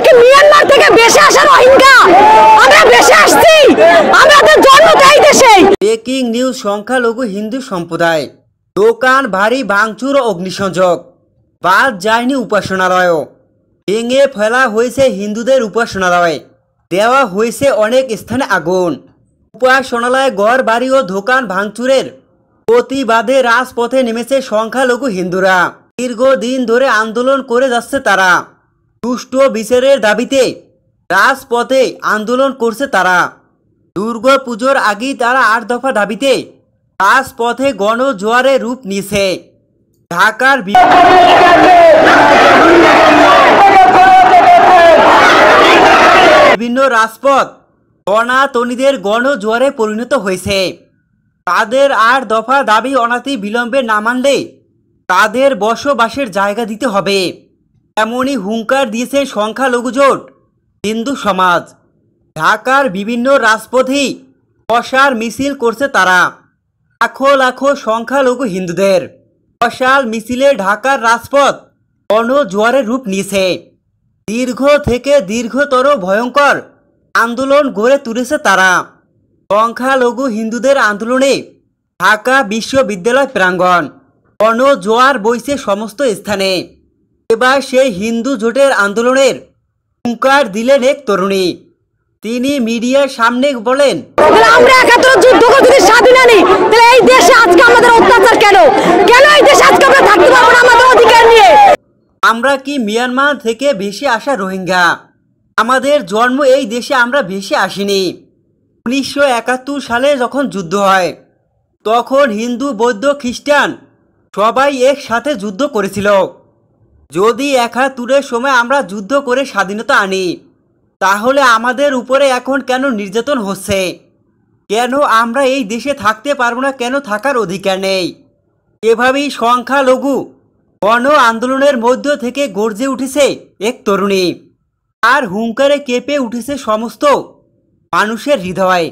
কি মিয়ানমার থেকে বেশি আসা রোহিঙ্গা? আমরা বেশি আসছি, আমাদের জন্ম এই দেশে। ব্রেকিং নিউজ, সংখ্যালঘু হিন্দু সম্প্রদায় দোকান ভারী ভাঙচুর ও অগ্নিসংযোগ, বাদ যায়নি উপাসনালয়ও, ভেঙে ফেলা হয়েছে হিন্দুদের উপাসনালয়, দেওয়া হয়েছে অনেক স্থানে আগুন। উপাসনালয়, ঘর বাড়ি ও দোকান ভাঙচুরের প্রতিবাদে রাজপথে নেমেছে সংখ্যালঘু হিন্দুরা। দীর্ঘদিন ধরে আন্দোলন করে যাচ্ছে তারা, সুষ্ঠু বিচারের দাবিতে রাজপথে আন্দোলন করছে তারা। দুর্গা পুজোর আগেই তারা ৮ দফা দাবিতে রাজপথে গণজোয়ারে রূপ নিয়েছে। ঢাকার বিভিন্ন রাজপথ সনাতনীদের গণজোয়ারে পরিণত হয়েছে। তাদের ৮ দফা দাবি অনাতি বিলম্বে না মানলে তাদের বসবাসের জায়গা দিতে হবে, এমনই হুঙ্কার দিয়েছে সংখ্যালঘু জোট হিন্দু সমাজ। ঢাকার বিভিন্ন রাজপথেই মশাল মিছিল করছে তারা। লাখো লাখো সংখ্যালঘু হিন্দুদের মশাল মিছিলে ঢাকার রাজপথ গণজোয়ারের রূপ নিয়েছে। দীর্ঘ থেকে দীর্ঘতর ভয়ঙ্কর আন্দোলন গড়ে তুলেছে তারা। সংখ্যালঘু হিন্দুদের আন্দোলনে ঢাকা বিশ্ববিদ্যালয় প্রাঙ্গণ গণজোয়ার বইছে সমস্ত স্থানে। এবার সেই হিন্দু জোটের আন্দোলনের হুঙ্কার দিলেন এক তরুণী। তিনি মিডিয়ার সামনে বলেন, আমরা একাত্তর যুদ্ধ করে যদি স্বাধীন আনি, তাহলে এই দেশে আজকে আমাদের অত্যাচার কেন? কেন এই দেশে আজকে আমরা থাকতে পারবো না আমাদের অধিকার নিয়ে? আমরা কি মিয়ানমার থেকে বেশি আসা রোহিঙ্গা? আমাদের জন্ম এই দেশে, আমরা বেশি আসিনি। 1971 সালে যখন যুদ্ধ হয় তখন হিন্দু, বৌদ্ধ, খ্রিস্টান সবাই একসাথে যুদ্ধ করেছিল। যদি 71-এর সময় আমরা যুদ্ধ করে স্বাধীনতা আনি, তাহলে আমাদের উপরে এখন কেন নির্যাতন হচ্ছে? কেন আমরা এই দেশে থাকতে পারবো না? কেন থাকার অধিকার নেই? এভাবেই সংখ্যালঘু গণ আন্দোলনের মধ্য থেকে গর্জে উঠেছে এক তরুণী। আর হুঙ্কারে কেঁপে উঠেছে সমস্ত মানুষের হৃদয়।